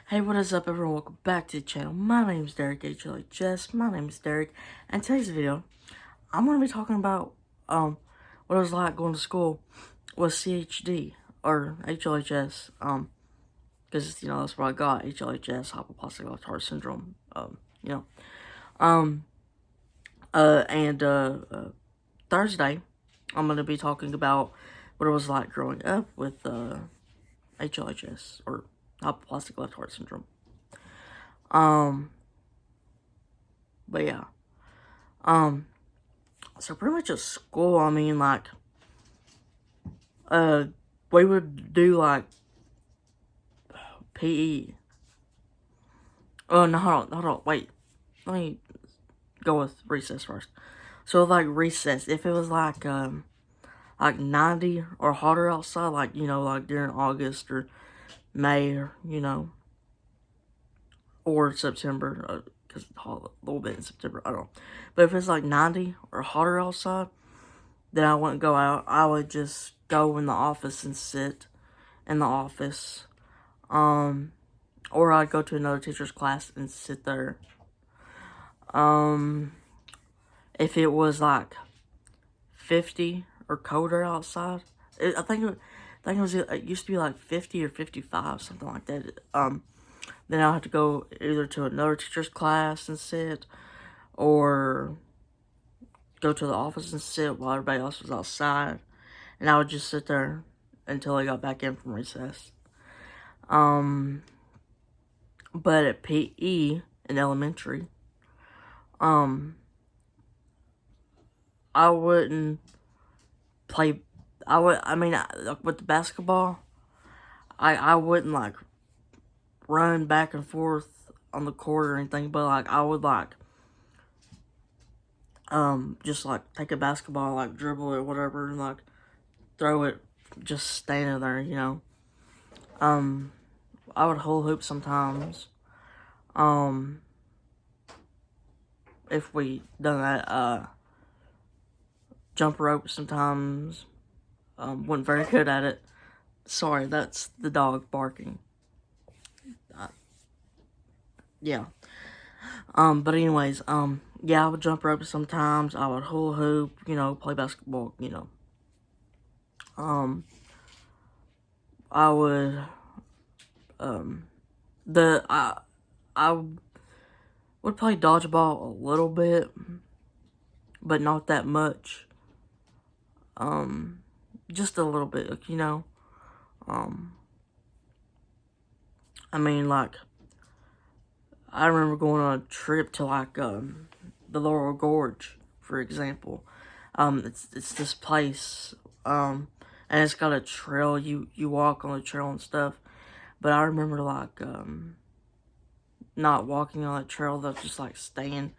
Hey, what is up, everyone? Welcome back to the channel. My name is Derek, HLHS. My name is Derek, and today's video, I'm going to be talking about what it was like going to school with CHD or HLHS. Because that's what I got, HLHS, hypoplastic left heart syndrome. You know, um, and Thursday, I'm going to be talking about what it was like growing up with HLHS or hypoplastic left heart syndrome. But yeah. So pretty much at school, I mean, like, we would do, like, PE. Oh, no, hold on, wait. Let me go with recess first. So, like, recess, if it was, like 90 or hotter outside, like, like during August or May or, or September, because a little bit in September, I don't know. But if it's, like, 90 or hotter outside, then I wouldn't go out. I would just go in the office and sit in the office. Or I'd go to another teacher's class and sit there. If it was like 50 or colder outside, I think it used to be like 50 or 55, something like that. Then I had to go either to another teacher's class and sit, or go to the office and sit while everybody else was outside, and I would just sit there until I got back in from recess. But at PE in elementary, I wouldn't play. Like with the basketball, I wouldn't like run back and forth on the court or anything, but like I would like just like take a basketball, like dribble it, whatever, and like throw it, just standing there, I would hula hoop sometimes. If we done that, jump rope sometimes. Wasn't very good at it. Sorry, that's the dog barking. Yeah. But anyways, yeah, I would jump rope sometimes. I would hula hoop, play basketball, I would, I would play dodgeball a little bit, but not that much. Just a little bit, I mean, like, I remember going on a trip to, like, the Laurel Gorge, for example. It's this place, and it's got a trail, you walk on the trail and stuff, but I remember, like, not walking on that trail, though, just, like, staying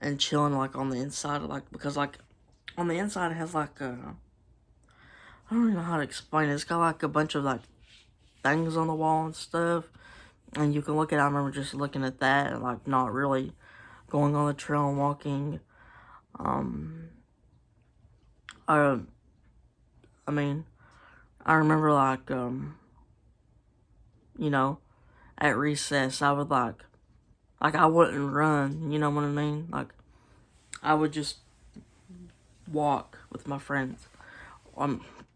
and chilling, like, on the inside, like, because, like, on the inside it has, like, I don't even know how to explain it, it's got, like, a bunch of, like, things on the wall and stuff, and you can look at it. I remember just looking at that and, like, not really going on the trail and walking. I mean, I remember, like, at recess, I would, like, I wouldn't run, you know what I mean? Like, I would just walk with my friends,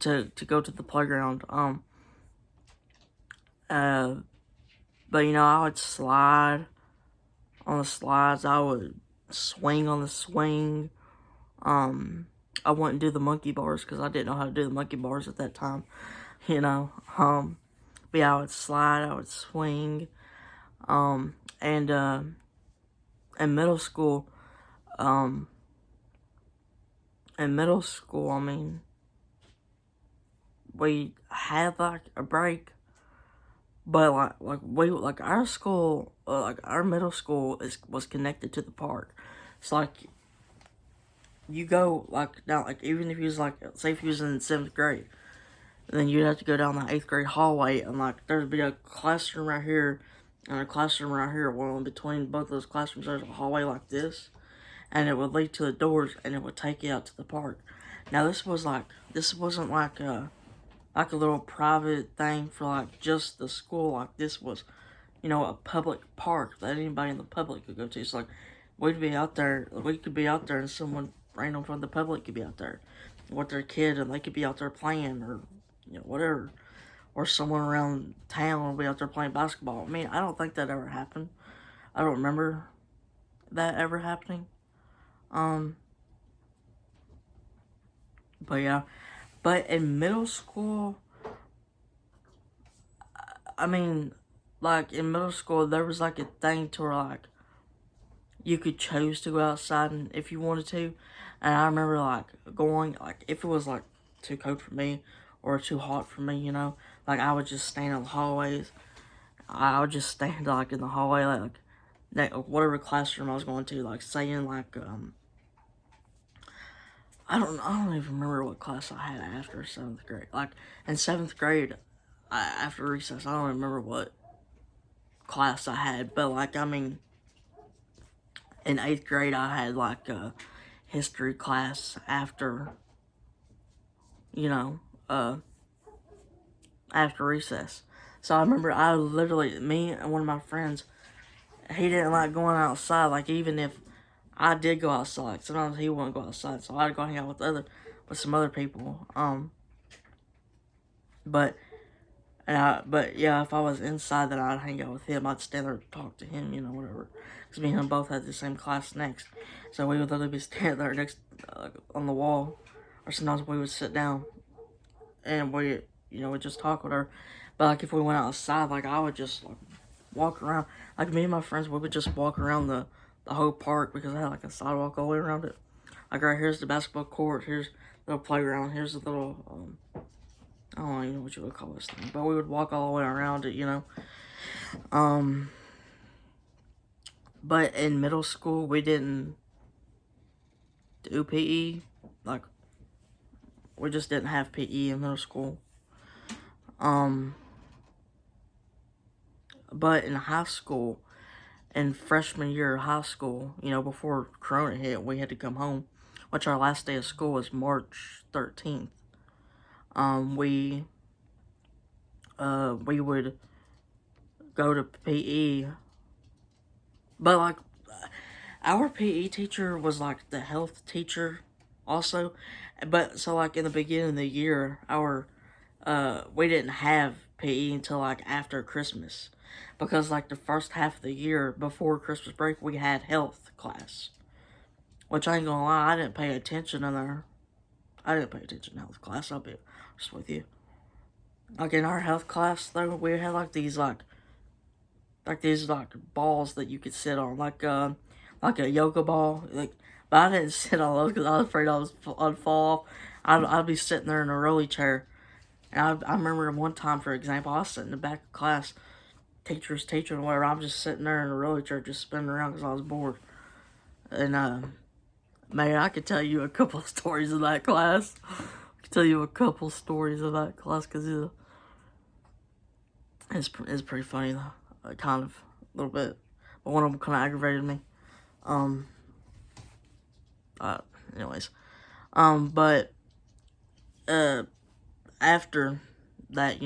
to go to the playground, but, I would slide on the slides, I would swing on the swing, I wouldn't do the monkey bars, because I didn't know how to do the monkey bars at that time, but yeah, I would slide, I would swing, and, in middle school, I mean, we had, like, a break, but, like our school, our middle school was connected to the park. It's like, you go, like, now, like, even if you was, like, say if you was in 7th grade, then you'd have to go down the 8th grade hallway, and, like, there'd be a classroom right here, and a classroom right here. Well, in between both of those classrooms, there's a hallway like this, and it would lead to the doors, and it would take you out to the park. Now, this wasn't like a little private thing for, like, just the school. Like, this was a public park that anybody in the public could go to. So, like, we could be out there, and someone random from the public could be out there with their kid, and they could be out there playing, or, whatever. Or someone around town will be out there playing basketball. I mean, I don't think that ever happened. I don't remember that ever happening. But yeah. But in middle school, I mean, like, in middle school, there was, like, a thing to where, like, you could choose to go outside and if you wanted to. And I remember, like, going, like, if it was, like, too cold for me or too hot for me, like, I would just stand in the hallways. I would just stand, like, in the hallway, like, whatever classroom I was going to, like, saying, like, I don't even remember what class I had after 7th grade. Like, in 7th grade, after recess, I don't remember what class I had, but, like, I mean, in 8th grade, I had, like, a history class after, after recess. So I remember me and one of my friends, he didn't like going outside. Like, even if I did go outside, sometimes he wouldn't go outside, so I'd go hang out with some other people. But yeah, if I was inside, then I'd hang out with him. I'd stand there and talk to him, whatever. Because me and him both had the same class next, so we would literally be standing there next on the wall, or sometimes we would sit down and we'd just talk with her. But like if we went outside, like I would just like walk around. Like me and my friends, we would just walk around the whole park because I had like a sidewalk all the way around it. Like right here's the basketball court, here's the playground, here's the little I don't even know what you would call this thing, but we would walk all the way around it, But in middle school, we didn't do PE. Like, we just didn't have PE in middle school. But in high school, in freshman year of high school, before Corona hit, we had to come home, which our last day of school was March 13th. We would go to PE, but like our PE teacher was like the health teacher also, but so like in the beginning of the year, we didn't have PE until like after Christmas, because like the first half of the year before Christmas break we had health class, which I ain't gonna lie, I didn't pay attention in there. I didn't pay attention in health class. I'll be honest with you. Like in our health class though, we had like these balls that you could sit on, like a yoga ball. Like, but I didn't sit on those because I was afraid I'd fall off. I'd be sitting there in a rolly chair. And I remember one time, for example, I was sitting in the back of class, teacher's teaching or whatever. I'm just sitting there in a rolly chair, just spinning around because I was bored. And man, I could tell you a couple of stories of that class. I could tell you a couple of stories of that class because it's pretty funny though, kind of a little bit. But one of them kind of aggravated me. Anyways, but after that,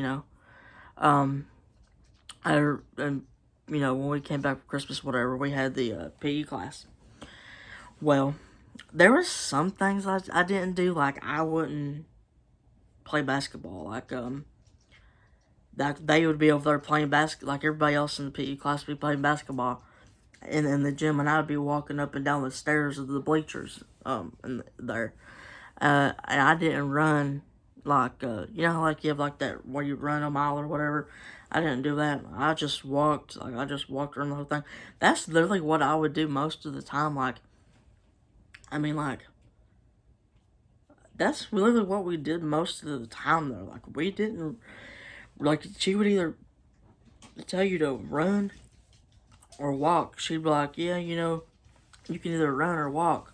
when we came back for Christmas, whatever, we had the PE class. Well, there were some things I didn't do, like I wouldn't play basketball, like that they would be over there playing like everybody else in the PE class would be playing basketball in the gym, and I would be walking up and down the stairs of the bleachers there. And I didn't run like like you have like that where you run a mile or whatever. I didn't do that. I just walked around the whole thing. That's literally what I would do most of the time. Like, I mean, like, that's literally what we did most of the time though. Like, we didn't, like, she would either tell you to run or walk. She'd be like, yeah, you can either run or walk.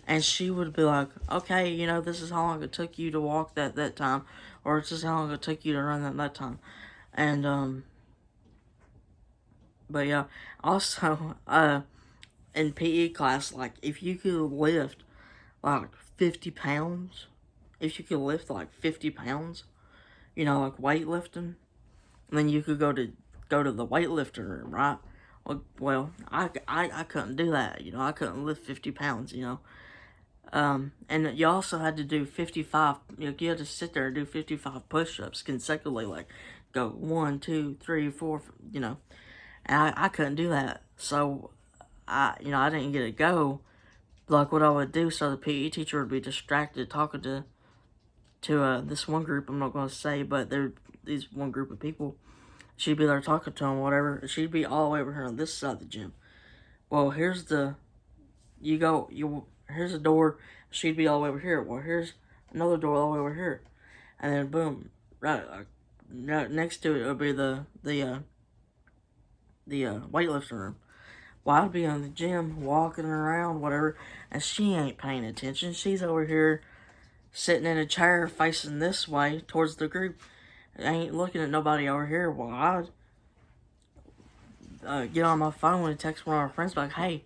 And she would be like, okay, this is how long it took you to walk that time. Or this is how long it took you to run that time. And, but yeah, also, in PE class, like, if you could lift, like, 50 pounds, like, 50 pounds, like, weightlifting, then you could go to go to the weightlifting room, right? Well, I couldn't do that, I couldn't lift 50 pounds, and you also had to do 55, you had to sit there and do 55 push-ups consecutively, like, go 1, 2, 3, 4, and I couldn't do that, so, I didn't get to go, like, what I would do, so the PE teacher would be distracted talking to this one group, I'm not going to say, but these one group of people, she'd be there talking to them, whatever, she'd be all the way over here on this side of the gym. Well, here's the door, she'd be all the way over here. Well, here's another door all the way over here. And then boom, right next to it would be the weightlifting room. Well, I'd be in the gym, walking around, whatever, and she ain't paying attention. She's over here sitting in a chair facing this way towards the group. Ain't looking at nobody over here. Well, I'd get on my phone and text one of our friends like, hey,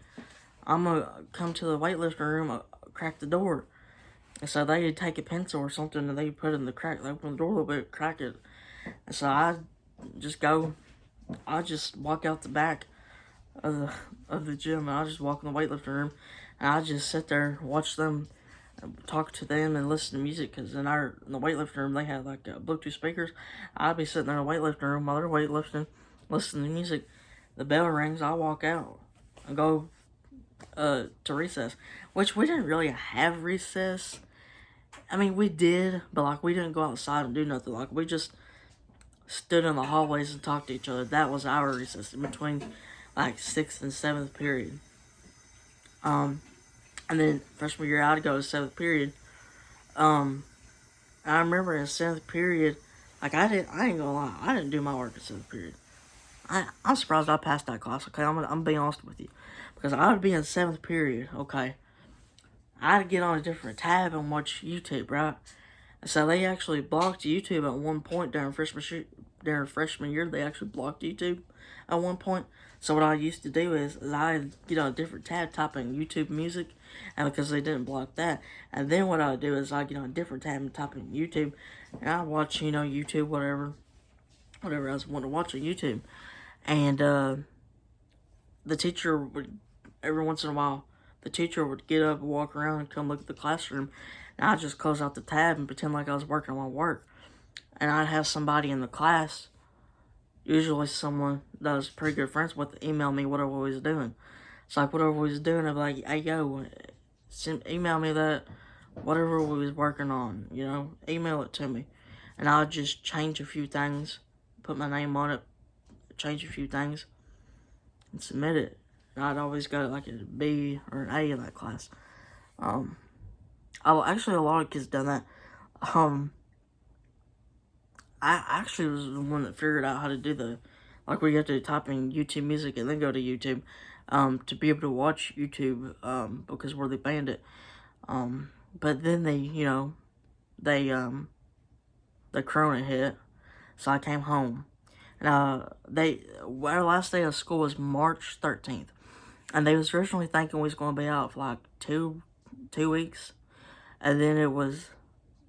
I'm going to come to the weightlifting room, crack the door. And so they'd take a pencil or something and they'd put it in the crack. They open the door a little bit, crack it. And so I'd just walk out the back of the gym and I'd just walk in the weightlifting room and I'd just sit there, watch them, talk to them and listen to music, because in the weightlifting room they had like Bluetooth speakers. I'd be sitting there in the weightlifting room while they're weightlifting, listening to music. The bell rings, I walk out and go to recess, which we didn't really have recess. I mean, we did, but like we didn't go outside and do nothing. Like we just stood in the hallways and talked to each other. That was our recess in between like 6th and 7th period. And then freshman year I'd go to 7th period. I remember in 7th period, like I ain't gonna lie, I didn't do my work in 7th period. I'm surprised I passed that class, okay? I'm being honest with you. Because I would be in 7th period, okay? I'd get on a different tab and watch YouTube, right? So they actually blocked YouTube at one point during freshman year. They actually blocked YouTube at one point. So what I used to do is I'd get on a different tab, type in YouTube music, and because they didn't block that. And then what I'd do is I'd get on a different tab and type in YouTube, and I'd watch, YouTube, whatever I was wanting to watch on YouTube. And the teacher would, every once in a while, the teacher would get up and walk around and come look at the classroom. And I'd just close out the tab and pretend like I was working on my work. And I'd have somebody in the class, usually someone that I was pretty good friends with, email me whatever we was doing. So like whatever we was doing, I'd be like, hey, yo, email me that, whatever we was working on, email it to me. And I'd just change a few things, put my name on it, change a few things, and submit it. And I'd always got like a B or an A in that class. Actually, a lot of kids done that. I actually was the one that figured out how to do where you have to type in YouTube music and then go to YouTube, to be able to watch YouTube, because where they banned it. But then the corona hit, so I came home. And our last day of school was March 13th. And they was originally thinking we was going to be out for like two weeks. And then it was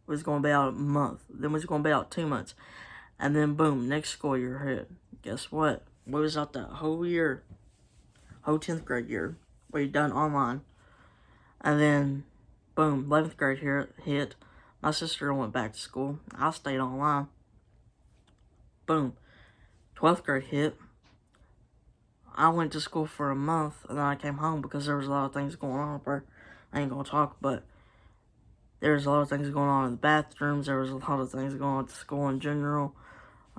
going to be out a month. Then we was going to be out 2 months. And then boom, next school year hit. Guess what? We was out that whole year, whole 10th grade year. We done online. And then boom, 11th grade hit. My sister went back to school. I stayed online. Boom. 12th grade hit. I went to school for a month, and then I came home because there was a lot of things going on up there. I ain't gonna talk, but there was a lot of things going on in the bathrooms. There was a lot of things going on at the school in general.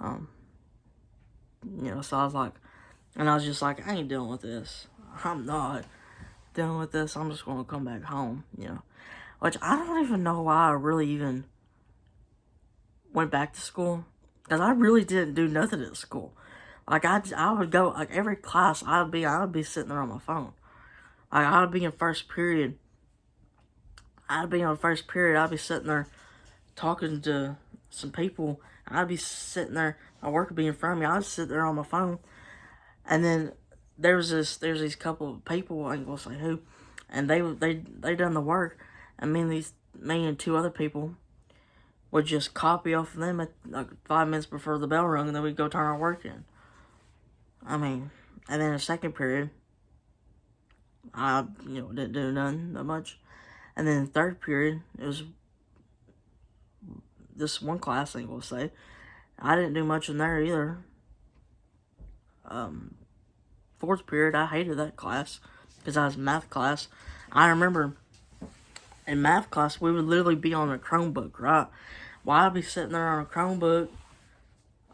So I was like, and I was just like, I ain't dealing with this. I'm not dealing with this. I'm just gonna come back home, Which I don't even know why I really even went back to school. Because I really didn't do nothing at school. Like, I would go, like, every class, I would be sitting there on my phone. Like, I would be in first period. I'd be sitting there talking to some people. I'd be sitting there, my work would be in front of me. I'd sit there on my phone. And then there's these couple of people, I ain't gonna say who, and they done the work. And me and 2 other people would just copy off of them at like 5 minutes before the bell rung, and then we'd go turn our work in. I mean, and then the second period, I, didn't do nothing that much. And then the third period, it was this one class, I think we'll say. I didn't do much in there either. Fourth period, I hated that class because I was math class. I remember in math class, we would literally be on a Chromebook, right? Well, I'd be sitting there on a Chromebook.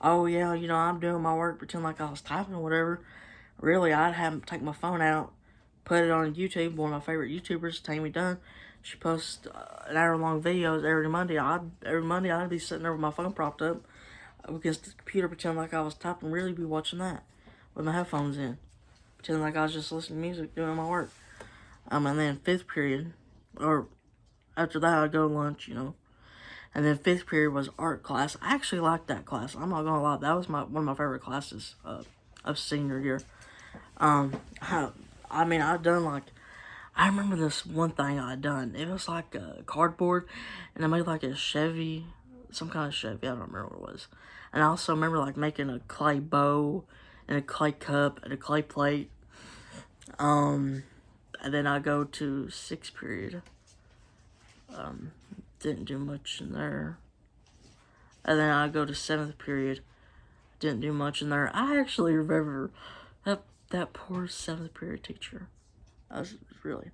Oh, yeah, I'm doing my work, pretend like I was typing or whatever. Really, I'd have to take my phone out, put it on YouTube. One of my favorite YouTubers, Tammy Dunn, she posts an hour-long videos every Monday. Every Monday, I'd be sitting there with my phone propped up against the computer, pretending like I was typing, really be watching that with my headphones in. Pretending like I was just listening to music, doing my work. And then fifth period, or after that, I'd go to lunch, And then fifth period was art class. I actually liked that class. I'm not gonna lie, that was one of my favorite classes of senior year. I've done I remember this one thing I'd done. It was like a cardboard, and I made like a Chevy, some kind of Chevy. I don't remember what it was. And I also remember making a clay bow, and a clay cup, and a clay plate. And then I go to sixth period. Didn't do much in there. And then I go to seventh period. Didn't do much in there. I actually remember that poor seventh period teacher. I was really,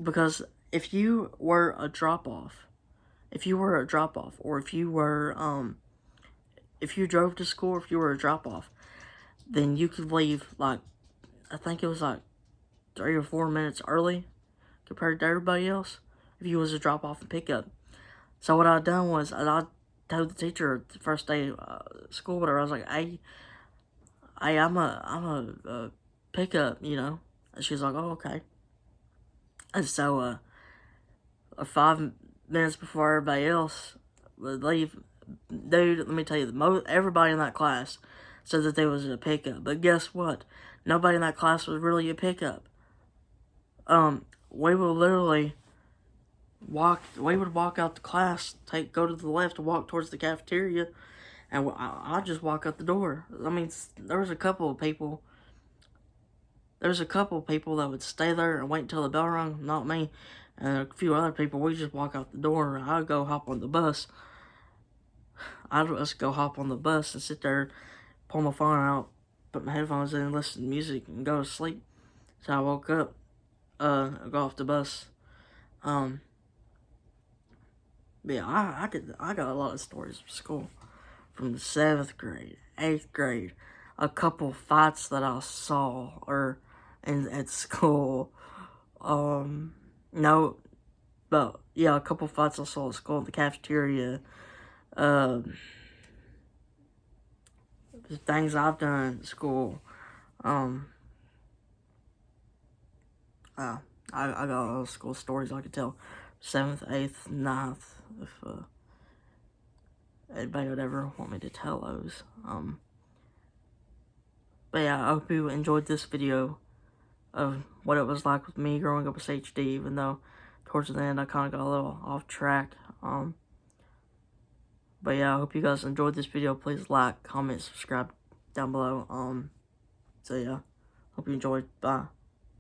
because if you were a drop off, or if you drove to school, if you were a drop off, then you could leave I think it was 3 or 4 minutes early compared to everybody else if you was a drop off and pick up. So what I done was I told the teacher the first day of school, whatever. I was like, hey, I'm a pick up, And she was like, oh, okay. And so 5 minutes before everybody else would leave, dude, let me tell you, everybody in that class said that they was a pickup. But guess what? Nobody in that class was really a pickup. We would literally walk out the class, go to the left and walk towards the cafeteria, and I'd just walk out the door. I mean, there was a couple of people that would stay there and wait until the bell rung, not me. And a few other people, we just walk out the door, and I'd go hop on the bus. I'd just go hop on the bus and sit there, pull my phone out, put my headphones in, listen to music, and go to sleep. So I woke up, go off the bus. Yeah, I got a lot of stories from school, from the 7th grade, 8th grade, a couple fights that I saw at school. No, but yeah, a couple fights I saw at school in the cafeteria. The things I've done at school. I got a lot of school stories I could tell. 7th, 8th, 9th, if anybody would ever want me to tell those. But yeah, I hope you enjoyed this video of what it was like with me growing up with CHD, even though towards the end I kind of got a little off track. But yeah, I hope you guys enjoyed this video. Please like, comment, subscribe down below. So yeah, hope you enjoyed. Bye.